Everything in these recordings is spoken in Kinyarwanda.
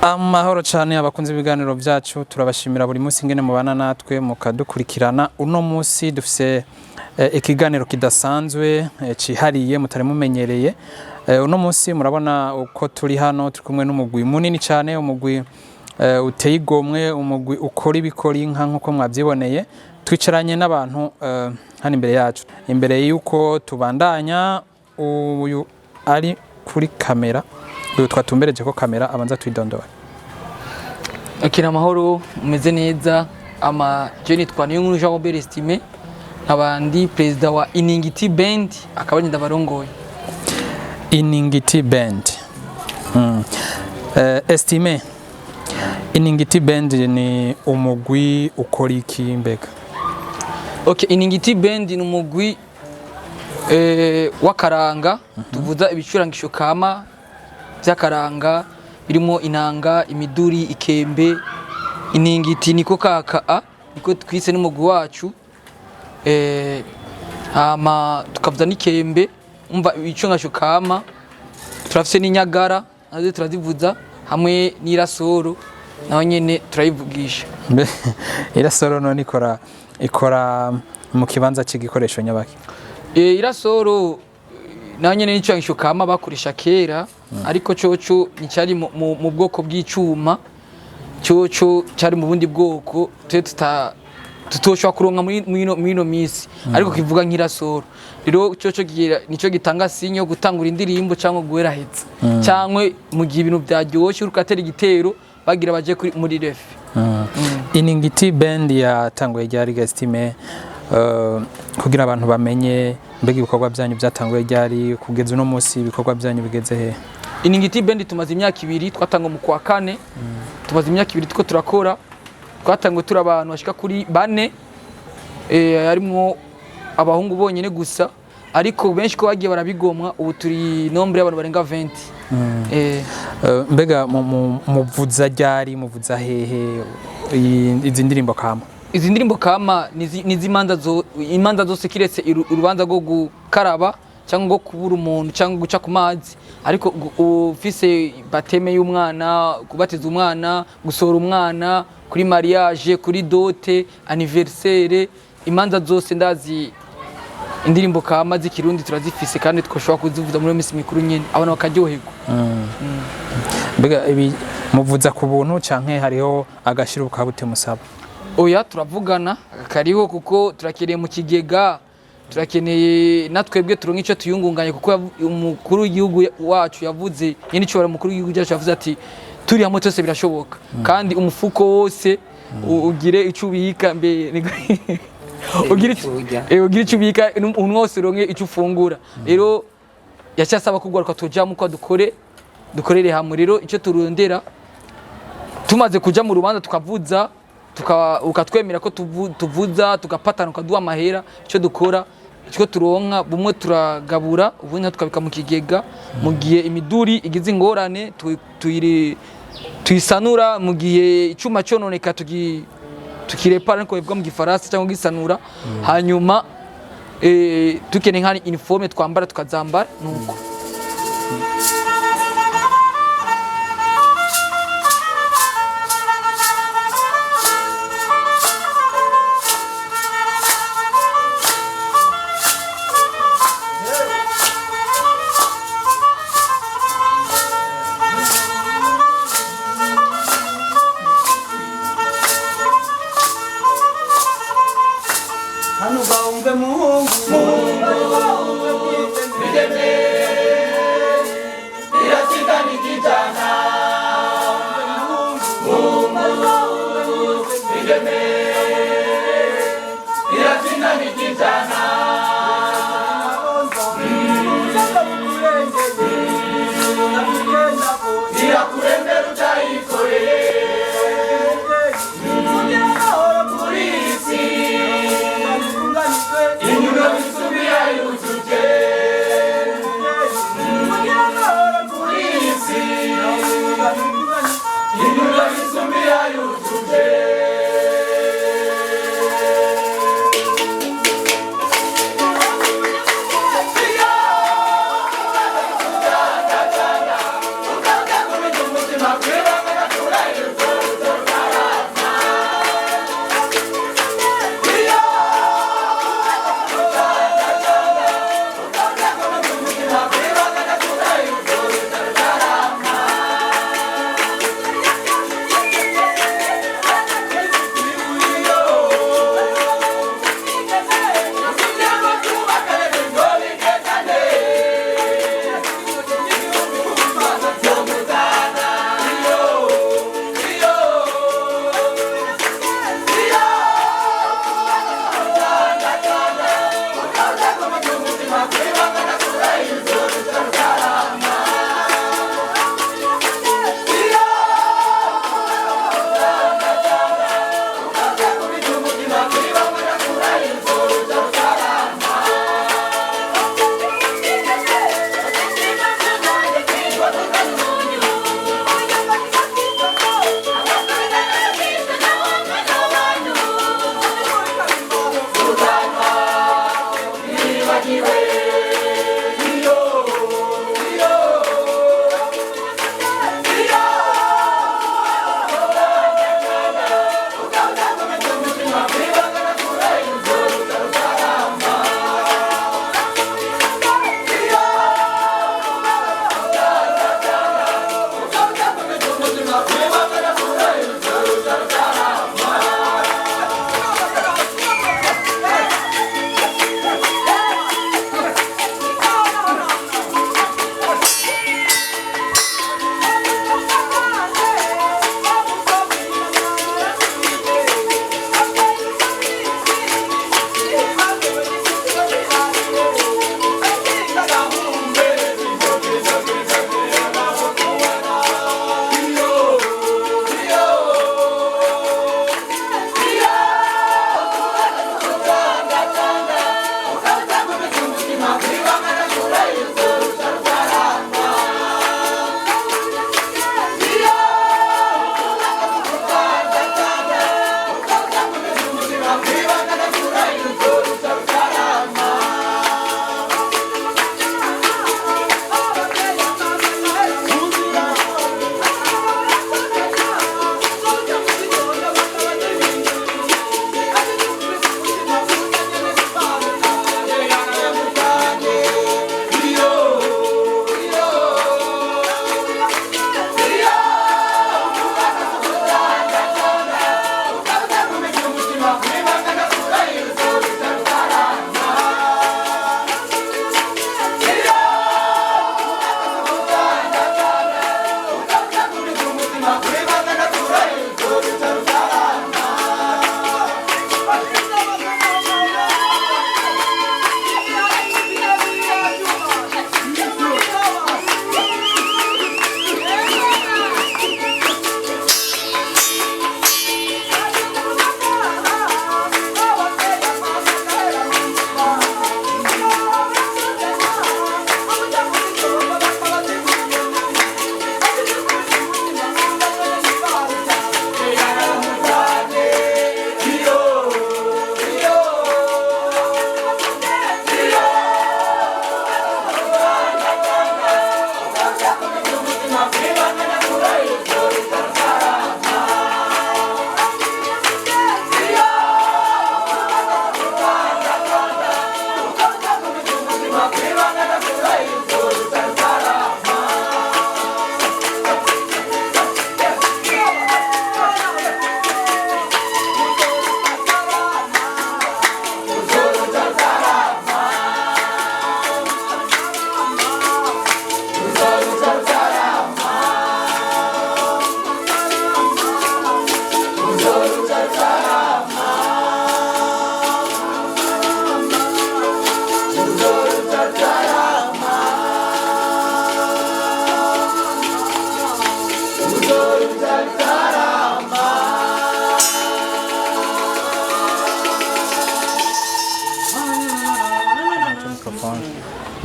Amahoro cyane abakunze ibiganiro byacu turabashimira buri munsi ngene mubana natwe mukadukurikirana. Uno munsi dufise ikiganiro kidasanzwe cihariye mutari mumenyereye. Uno munsi murabona uko turi hano turi kumwe n'umugwi munini cyane, umugwi uteye igomwe, umugwi ukora ibikora inka nkuko mwabyiboneye. Twicaranye n'abantu hano imbere yacu. Imbere yuko tubandanya, uyu ari kuri kamera, uyu twatumbereje ko kamera abanza twidondora. Akira amahoro, umeze neza. Jeni twaniyo Jean Robert Estime, abandi president wa ININGITI BAND, akaba nyenda barongoye. ININGITI BAND. Estime, ININGITI BAND ni umugwi ukora iki mbega? Okay, ININGITI BAND ni umugwi wakaranga, tuvuza ibicurangisho kama by'akaranga birimo inanga, imiduri, ikembe. Iningiti niko kaka niko twise n'umugwi wacu. Tukavuza n'ikembe, umva ibicurangisho kama. Turafise n'inyagara nazo turazivuza hamwe n'irasoro naho nyene turayivugisha. Irasoro none ikora mu kibanza cy'igikoresho nyabaki? Irasoro naho nyene n'icurangisho kama bakoresha kera, ariko coco nicari mu bwoko bw'icuma. Coco cari mu bundi bwoko tutoshwa kuronka mwino misi, ariko kivuga nk'irasoro. Rero coco nico gitanga sinyo gutangura indirimbo cyangwa guheraheza, cyangwa mu gihe ibintu byaryoshe urukatera igitero bagira baje muri refi. ININGITI BAND yatanguye ryari Estime, kugira abantu bamenye mbega ibikorwa byanyu byatanguye ryari kugeza uno munsi ibikorwa byanyu bigeze he? ININGITI BAND tumaze imyaka 2, twatanga mu kwa kane. Tumaze imyaka 2 tuko turakora. Twatangwe turi abantu bashika kuri 4, harimo abahungu bonyene gusa, ariko benshi ko bagiye barabigomwa. Ubu turi nombre y'abantu barenga 20. Mbega muvuza ryari, muvuza hehe izi ndirimbo kama? Izi ndirimbo kama imanza zose kiretse urubanza rwo gukaraba cyangwa ngo kubura umuntu cyangwa guca ku mazi, ariko ufise bateme y'umwana, kubatiza umwana, gusora umwana, kuri mariage, kuri dote, anniversaire, imanza zose ndazi indirimbo kama z'ikirundi turazifise kandi twoshobora kuzivuza muri misi mikuru nyene abana bakaryoherwa. Mbega ibi muvuza ku buntu canke hariho agashiro kabute musaba? Oya, turavugana kariho kuko turakeneye mu kigega, turakeneye natwebwe turonka ico tuyungunganye, kuko umukuru w'igihugu wacu yavuze, nyene cyo umukuru w'igihugu yacu yavuze ati turi hamwe twese birashoboka, kandi umufuko wose ugire ico ubika ugira ico ubika unwose uronke ico ufungura. Rero yacyasaba kugwaruka toja mu kwa dukorere hamwe. Rero ico turondera tumaze kuja mu rubanza tukavuza, ukatwemera ko tuvuza, tugapatana, ukaduha amahera, icyo dukora icyo turonka bumwe turagabura, ubundi tukabika mu kigega. Mu gihe imiduri igize ingorane tuyisanura, mu gihe icuma cyononeka tukirepara nko bivuga mu gifaransa cyangwa gisanura. Hanyuma tukeneye nka uniforme twambara tukazambara nuko. mwigeme iratinda nikijana irakurembera utayikoreye kuri isi inyuma bisumbi yayujuje kuri isi inyuma bisumbi yayujuje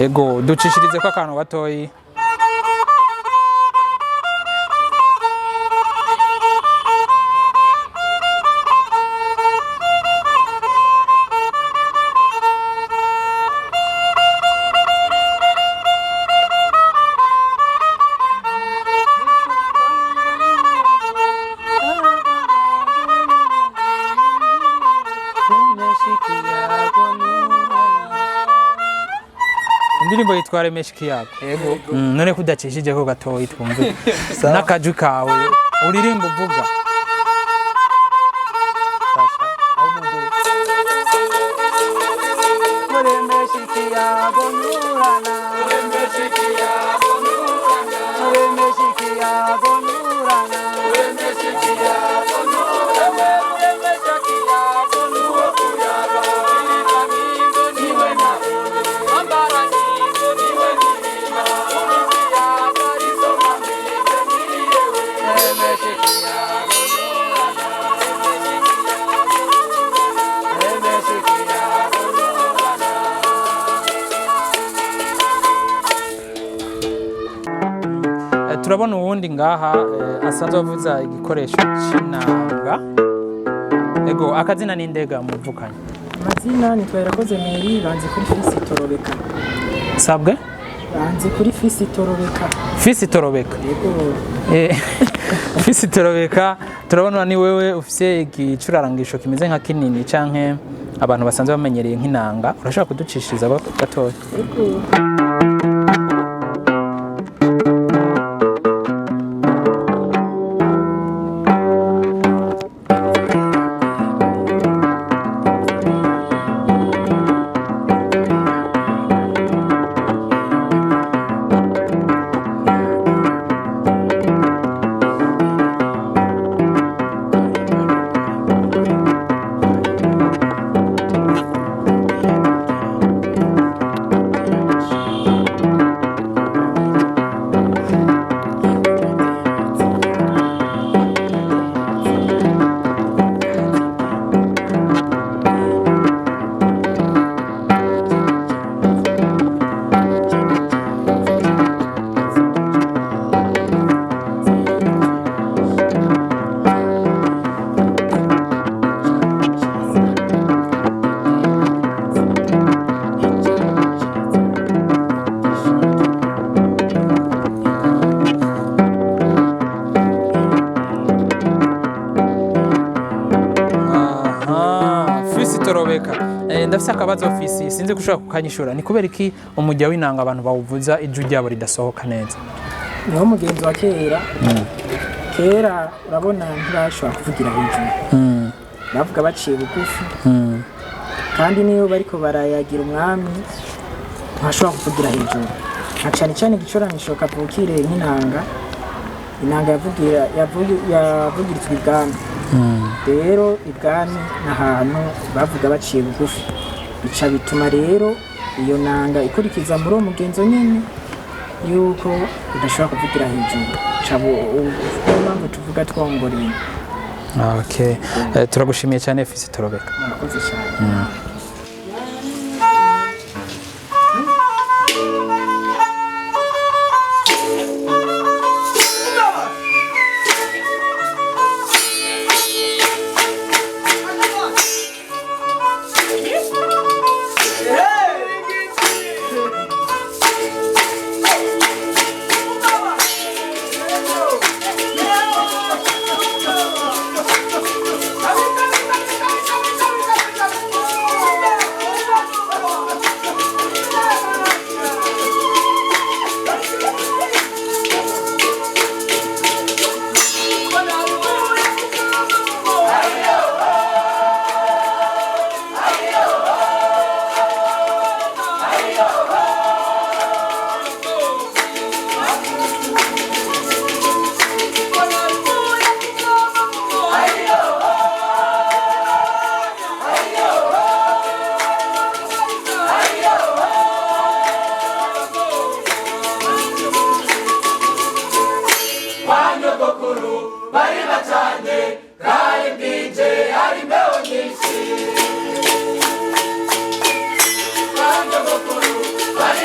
Ego ducishirize ko akantu gatoyi. Indirimbo yitwa Remeshiki yako. Yego. None kudacishije ko gatoyi twumve. Nakaju kawe uririmba uvuga. Remeshiki yako nurana. Remeshiki yako nurana. Remeshiki yako nurana. Remeshiki yako nurana. Remeshiki yako nurana. Niwe niwe na. Ambara niwe niwe niwe. Unisiya kariso mami niwe. Remeshiki yako nurana. Remeshiki yako nurana. Turabona uwundi ngaha asanzwe avuza igikoresho c'inanga. Ego akazina n'indega muvukanye. Amazina nitwa Irakoze Mary banze kuri Fisi Torobeka. Sabwe? Banze kuri Fisi Torobeka. Fisi Torobeka. Yego. Fisi Torobeka turabona ni wewe ufise igicurarangisho kimeze nka kinini canke abantu basanzwe bamenyereye nk'inanga. Urashaka kuducishiriza gatoya? Yego. Ndafise akabazo ofisi sinzi gushaka kukanyishura ni kubera iki umujya w'inanga abantu bawuvuza ijwi ryabo ridasohoka neza. Niho mugenzi wa kera. Kera urabona ntibashobora kuvugira hejuru. Bavuga baciye bugufi. Kandi niyo bariko barayagira umwami ntashobora kuvugira hejuru. Acane cyane igicuranisho kavukire nk'inanga. Inanga yavugirizwa ibwami. Rero ibwami n'ahantu bavuga baciye bugufi. Bica bituma rero iyo nanga ikurikiza muri uwo mugenzo nyene yuko udashobora kuvugira hejuru. Mpamvu tuvuga twongoreye. Okay. Turagushimiye cyane Fisi Torobeka. Murakoze cyane. Bari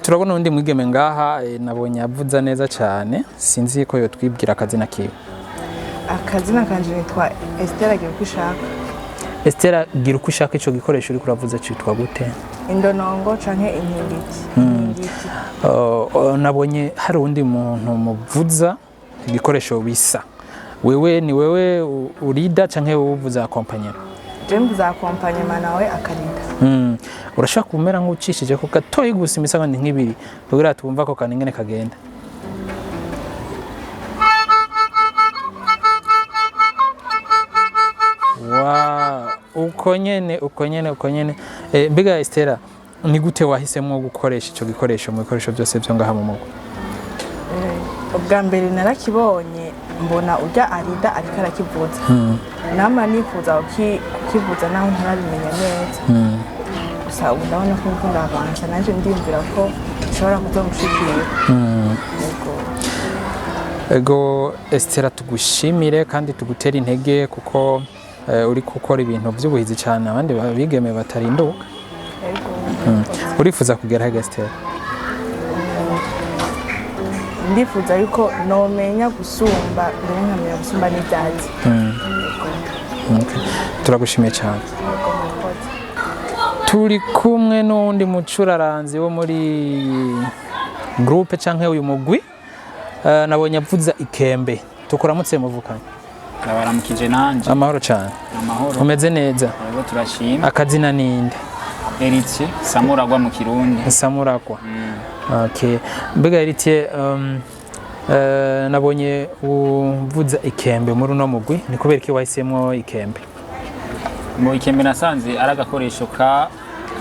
turabona undi mwigeme ngaha nabonye avuza neza cyane sinzi ko yo twibwira akazina kiwe. Akazina kanje nitwa Esther agira uko ishaka. Esther gira uko ushaka ico gikoresho uri kuravuza cyitwa gute? Indonongo canke inyingiti. Nabonye hari undi muntu muvuza igikoresho bisa. Wewe ni wewe urida canke uvuza accompagner? Jembu za accompagnement nawe akarida. Urashaka kumera nk'ucishije ko gatoyi gusa imisegonda nk'ibiri kugira tumva ko kaningene kagenda. Uko nyene. Mbega Esther ni gute wahisemo gukoresha ico gikoresho mu bikoresho byose byo ngaha mu mugo? Ubwa mbere narakibonye mbona urya arida ariko arakivuza. Nama nifuza kukivuza naho ntarabimenya neza. Gusa ubu ndabona ko ngukunda abantu nanje ndimvira ko ushobora kuzomushikira. Ego Esther tugushimire kandi tugutera intege kuko uri gukora ibintu by'ubuhizi cyane abandi babigeme batarinduka. Urifuza kugera he Esther? Ndifuza yuko nomenya gusumba nkamenya gusumba n'ibyazi. Turagushimiye cyane. Turi kumwe n'undi mucuraranzi wo muri groupe canke uyu mugwi nabonye avuza ikembe. Tukuramutse muvukanye. Nabaramukije nanje. Amahoro cyane. Amahoro. Umeze neza? Yego turashima. Akazina ninde? Eritier Samuragwa mu Kirundi. Samuragwa. Okay. Mbega Eritier nabonye uvuza ikembe muri uno mugwi ni kubera iki wahisemo ikembe? Mu ikembe nasanze aragakoresho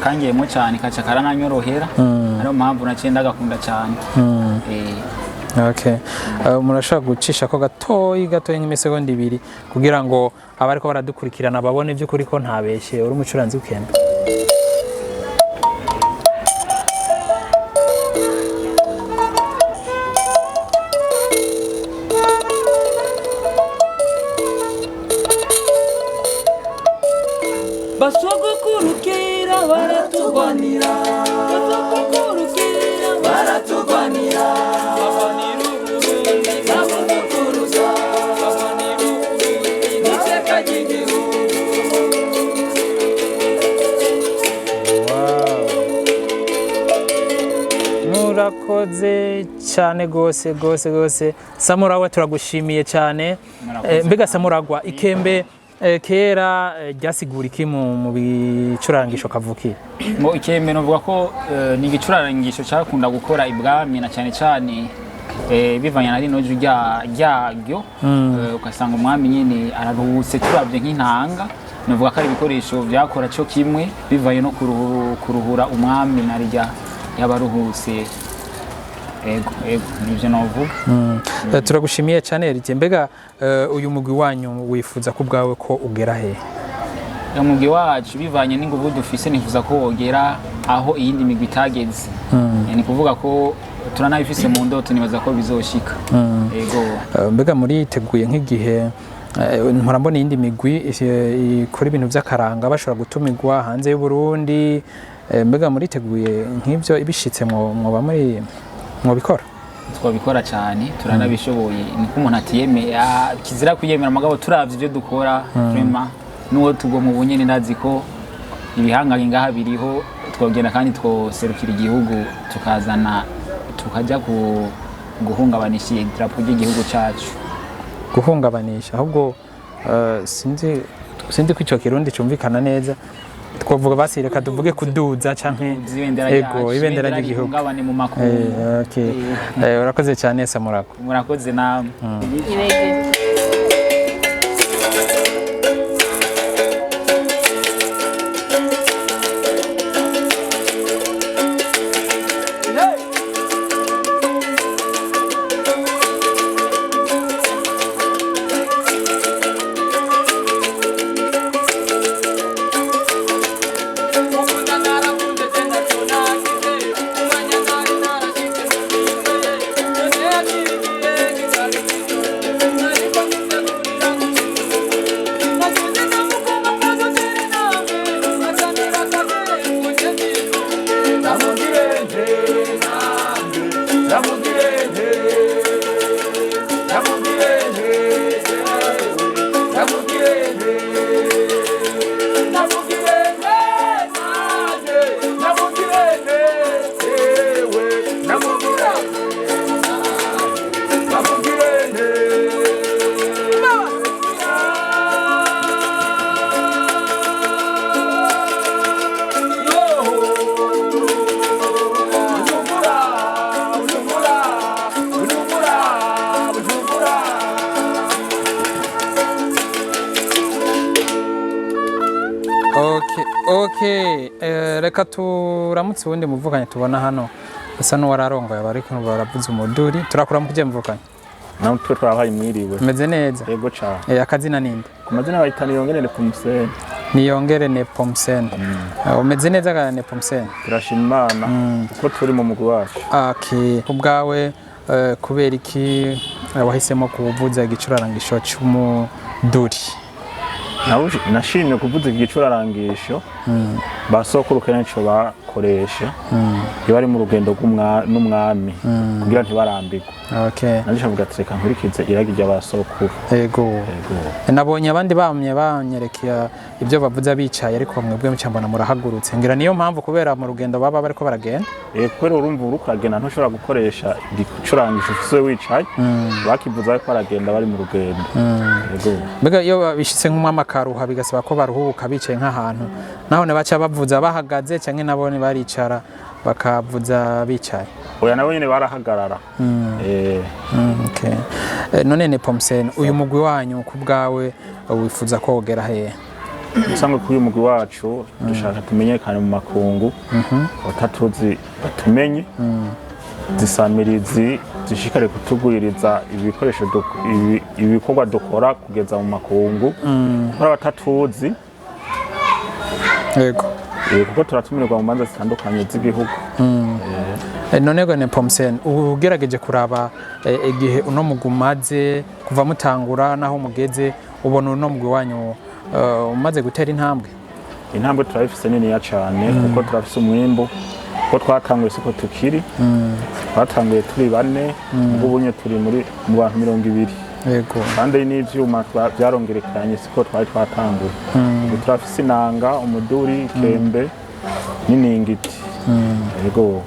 kangiyemo cyane kaca karananyorohera. Ariyo mpamvu nacenda gakunda cyane. Okay. Murashaka gucisha ko gatoyi nk'imisegonda 2 kugira ngo abariko baradukurikirana babone by'ukuri ko ntabeshye uri umucuranzi w'ikembe. Basogokurukira baratugwanira. Basogokurukira baratugwanira. Murakoze cyane gose. Samuragwa turagushimiye cyane. Mbega Samuragwa ikembe kera ryasigura iki mu bicurangisho kavukira? Mu ikembe novuga ko ni igicurangisho cyakunda gukora ibwami na cyane bivanye na rino ryo ugasanga umwami nyine araruhutse turabye nk'intanga. Novuga ko ari ibikoresho byakora cyo kimwe bivanye no kuruhura umwami na rya yabaruhutse. Ego nivyo novuga. Turagushimiye cyane Eritier. Mbega uyu mugwi wanyu wifuza ko bwawe ko ugera he? Umugwi wacu bivanye n'inguvu dufise nifuza ko wogera aho iyindi migwi itageze. Ni kuvuga ko turanabifise mu ndoto nibaza ko bizoshika. Ego. Mbega muri teguye nk'igihe murambona iyindi migwi ikora ibintu by'akaranga bashobora gutumigwa hanze y'u Burundi. Mbega muri teguye nk'ibyo ibishitse mwoba muri mwabikora? Twabikora cyane turanabishoboye niko umuntu atiyemeye kizira kuyemera amagabo turavye ibyo dukora vraiment nuwo tugo mu bunyene ndazi ko ibihanganye ngaha biriho twogenda kandi twoserukira igihugu tukazana tukajya guhungabanisha idarapo ry'igihugu cyacu. Guhungabanisha ahubwo sinzi ko icyo kirundi cyumvikana neza. Twavuga basi reka tuvuge kuduza canke ibendera ry'igihugu. Okay. Urakoze cyane Samuragwa. Murakoze namwe. Thank you. Okay, reka turamutse ubundi muvuganye tubona hano asa n'uwararongoye abariko baravuza umuduri turakura mu kije muvuganye naho twe twabaye mwiriwe meze neza yego cyane akazina ninde ku mazina bayita Niyongere Nepomsene Niyongere Nepomsene umeze neza ga Nepomsene turashima Imana uko turi mu mugwi wacu okay ubwawe kubera iki wahisemo kuvuza igicurarangisho cy'umuduri nashimye kuvuza igicurarangisho basokuru kenshi bakoresha iyo bari mu rugendo n'umwami kugira ntibarambirwe okay nanishavuga ati reka nkurikize iragi ry'abasokuru yego nabonye abandi banyerekeye ibyo bavuza bicaye ariko mwebwe mucyambona murahagurutse ngira niyo mpamvu kubera mu rugendo baba bariko baragenda kubera urumva urukagenda ntushobora gukoresha igicurangisho ufise wicaye bakivuza ariko baragenda bari mu rugendo yego mbega iyo bishitse nk'umwamakaruha bigasaba ko baruhuka bicaye nk'ahantu naho ne baca bavuza bahagaze cyangwa nabo ne baricara bakavuza bicaye oya nabo nyene barahagarara okay none Nepomsene uyu mugwi wanyu kubgawe wifuza ko wogera hehe usanga kuri uyu mugwi wacu dushaka tumenyekane mu makungu batatuzi batumenye zisamirizi zishikare kutugwiriza ibikoresho ibikorwa dukora kugeza mu makungu bara batatuzi yego kuko turatumirwa mu manza zitandukanye z'igihugu none go Nepomsene ugerageje kuraba igihe uno mugumaze kuva mutangura naho mugeze ubona uno mugwi wanyu umaze gutera intambwe turabifise nini ya cyane kuko turafise umwimbo ko twatanguye siko tukiri twatanguye turi bane ubunye turi mu bantu 200 yego kandi n'ivyuma byarongerekanye siko twatanguye turafise inanga umuduri kembe n'iningiti yego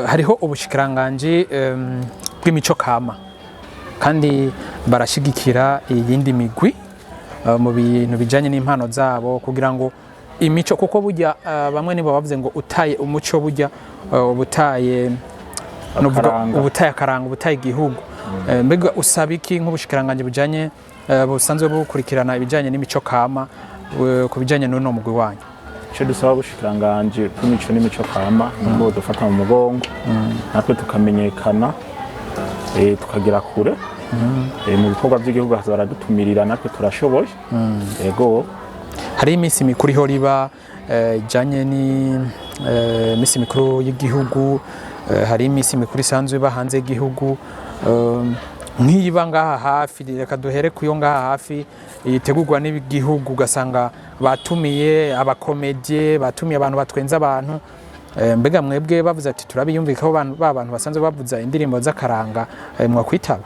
hariho ubushikiranganje bw'imico kama kandi barashigikira iyindi migwi mu bintu bijanye n'impano zabo kugira ngo imico kuko burya bamwe nibo bavuze ngo utaye umuco burya ubutaye akaranga ubutaye igihugu mbega usaba iki nk'ubushikiranganje bujanye busanzwe bukurikirana ibijanye n'imico kama ku bijanye n'uno mugwi wanyu cyo dusaba ubushikiranganje bw'imico n'imico kama ngo dufata mu mugongo natwe tukamenyekana tukagira kure mu bikorwa by'igihugu hazara dutumirira natwe turashoboye yego hari iminsi mikuru iho riba ijanye ni iminsi mikuru y'igihugu hari iminsi mikuru isanzwe iba hanze y'igihugu nk'iba ngaha hafi reka duhere kuyo ngaha hafi yitegurwa n'igihugu ugasanga batumiye abakomedie batumiye abantu batwenza abantu mbega mwebwe bavuze ati turabiyumvikaho bantu basanzwe bavuza indirimbo z'akaranga mwakwitaba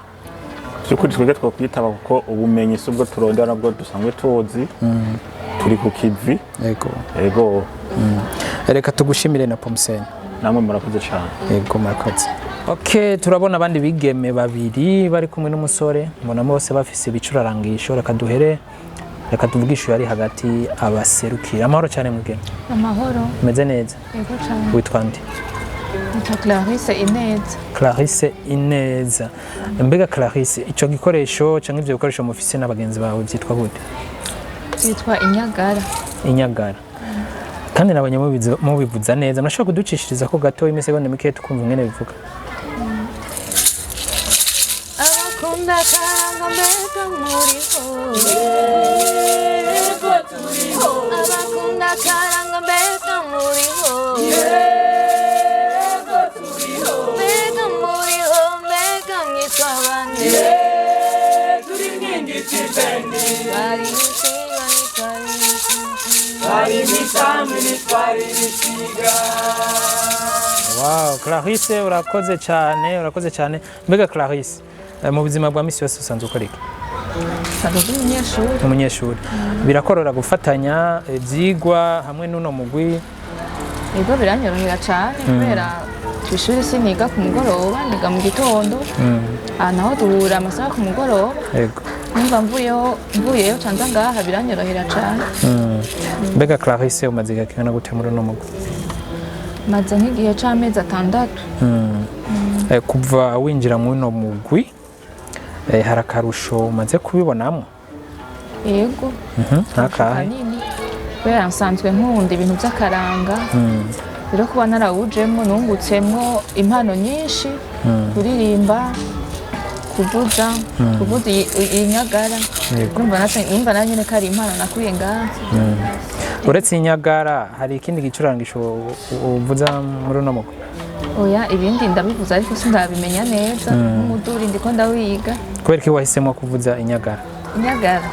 cyukuri twege twakwitaba kuko ubumenyi subwo turondera nabwo dusanzwe tuzi turi ku kivi yego reka tugushimire Nepomsene namwe murakoze cyane yego murakoze okay turabona abandi bigeme babiri bari kumwe n'umusore mbona bose bafise ibicurarangisho reka tuvugisho yari hagati abaserukira amahoro cyane mwigeme amahoro meze neza yego cyane witwa nde Clarisse Ineza mbega Clarisse ico gikoresho cyangwa ivyo bikoresho mufise n'abagenzi bawe byitwa gute byitwa inyagara kandi nabanye mubivuza neza murashobora kuducishiriza ko gato imisegonda mike tukumva ngene bivuga abakunda karanga mbega muriho abakunda karanga mbega muriho mbega muriho mbega mwitwa bande turi n'ingiti bandi bari imisambi nitwari ibisiga wow Clarisse urakoze cyane mbega Clarisse mu buzima bwa misi yose usanzwe ukora iki umunyeshuri birakorora gufatanya ibyigwa hamwe n'uno mugwi yego biranyorohera cyane kubera kwishuri siniga ku mugoroba niga mu gitondo naho duhura amasaha ku mugoroba yego numva mvuyeyo canza ngaha biranyorohera cyane mbega Clarisse umaze igihe kingana gute muri uno mugwi maze nk'igihe c'amezi 6 kuva winjira muri uno mugwi hari akarusho umaze kubibonamo yego ntakahe kubera nsanzwe nkunda ibintu by'akaranga rero kuba narawujemo nungutsemwo impano nyinshi kuririmba kuvuza inyagara urumva na nyine ko ari impano nakuye ngaha. uretse inyagara hari ikindi gicurangisho uvuza muri uno mugwi? Oya, ibindi ndabivuza ariko sindabimenya neza nk'umuduri ndiko ndawiga. Kubera ko wahisemo kuvuza inyagara? Inyagara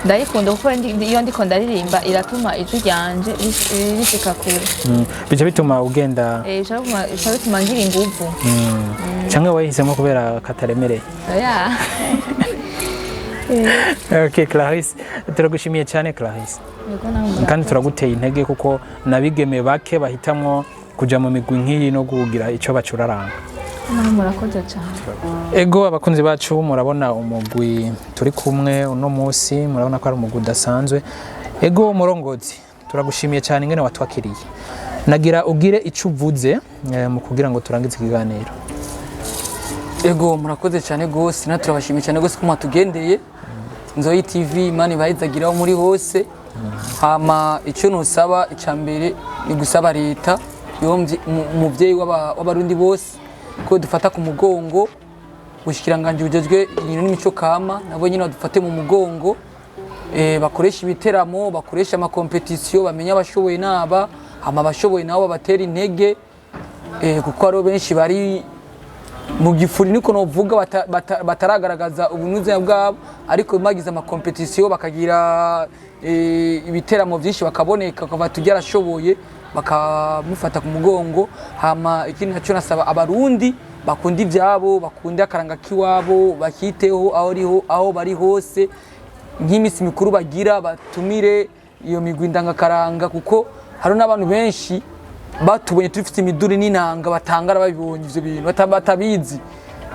ndayikunda kuko iyo ndiko ndaririmba iratuma ijwi ryanje rishika kure. Bica bituma ugenda bica bituma ngira inguvu. Canke wahisemo kubera kataremereye? Oya. Okay, Clarisse, turagushimiye cyane Clarisse. Kandi turaguteye intege kuko nabigeme bake bahitamwo kuja mu migwi nk'iyi no kugira ico bacuraranga. Murakoze cyane. Ego abakunzi bacu murabona umugwi turi kumwe uno munsi, murabona ko ari umugwi udasanzwe. Ego murongozi, turagushimiye cyane ingene watwakiriye. Nagira ugire ico uvuze mu kugira ngo turangize ikiganiro. Ego murakoze cyane gose, na turabashimiye cyane gose ko mwatugendeye. Nzoyi TV Imana ibahizagiraho muri hose. Hama icyo nusaba icambere ni gusaba leta yomvye umuvyeyi w'abarundi bose ko dufata ku mugongo bushikiranganje bujejwe ibintu n'imico kama nabo nyine badufate mu mugongo bakoresha ibiteramo bakoresha ama competition bamenya abashoboye naba hama abashoboye nabo babatera intege kuko ari benshi bari mu gifuri niko novuga bataragaragaza ubunuze bwabo ariko bagize ama competition bakagira ibiteramo byinshi bakaboneka kuva tujya arashoboye bakamufata ku mugongo. Hama ikindi naco nasaba abarundi bakunda ivyabo bakunda akaranga kiwabo bakiteho aho bari hose nk'imisi mikuru bagira batumire iyo migwi ndangakaranga kuko hari n'abantu benshi batubonye tufite imiduri n'inanga batangara babibonye ivyo bintu batabizi.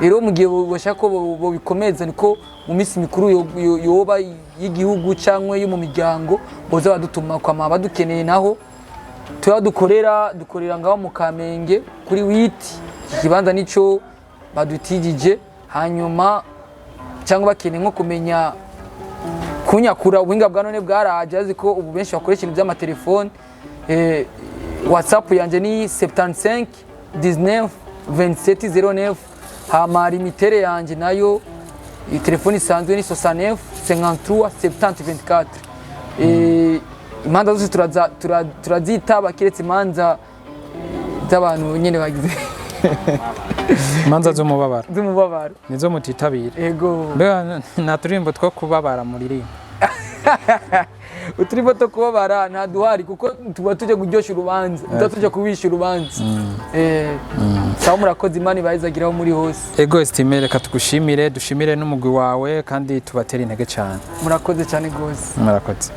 Rero mu gihe bashaka ko bo bikomeza niko mu misi mikuru yoba y'igihugu cyangwa yo mu miryango boza badutuma kwa badukeneye naho dukorera ngaho mu Kamenge kuri witi ikibanza nico badutijije hanyuma cyangwa bakeneye nko kumenya kunyakura ubuhinga bwa none bwaraje aziko ubu benshi bakoresha ibintu by'amatelefone. WhatsApp yanje ni 75 19 27 09 hama limitere yanje nayo telefone isanzwe ni 69 53 70 24. Imanza zose turazitaba kiretse imanza z'abantu nyene bagize imanza z'umubabaro nizo mutitabira. Ego mbega nta turimbo two kubabara muririmba? uturimbo two kubabara nta duhari kuko tuba tuje kuryosha urubanza tuje kubisha urubanza. Sawa murakoze Imana ibahizagiraho muri hose. Ego estime reka tugushimire dushimire n'umugwi wawe kandi tubatera intege cyane. Murakoze cyane gose. Murakoze.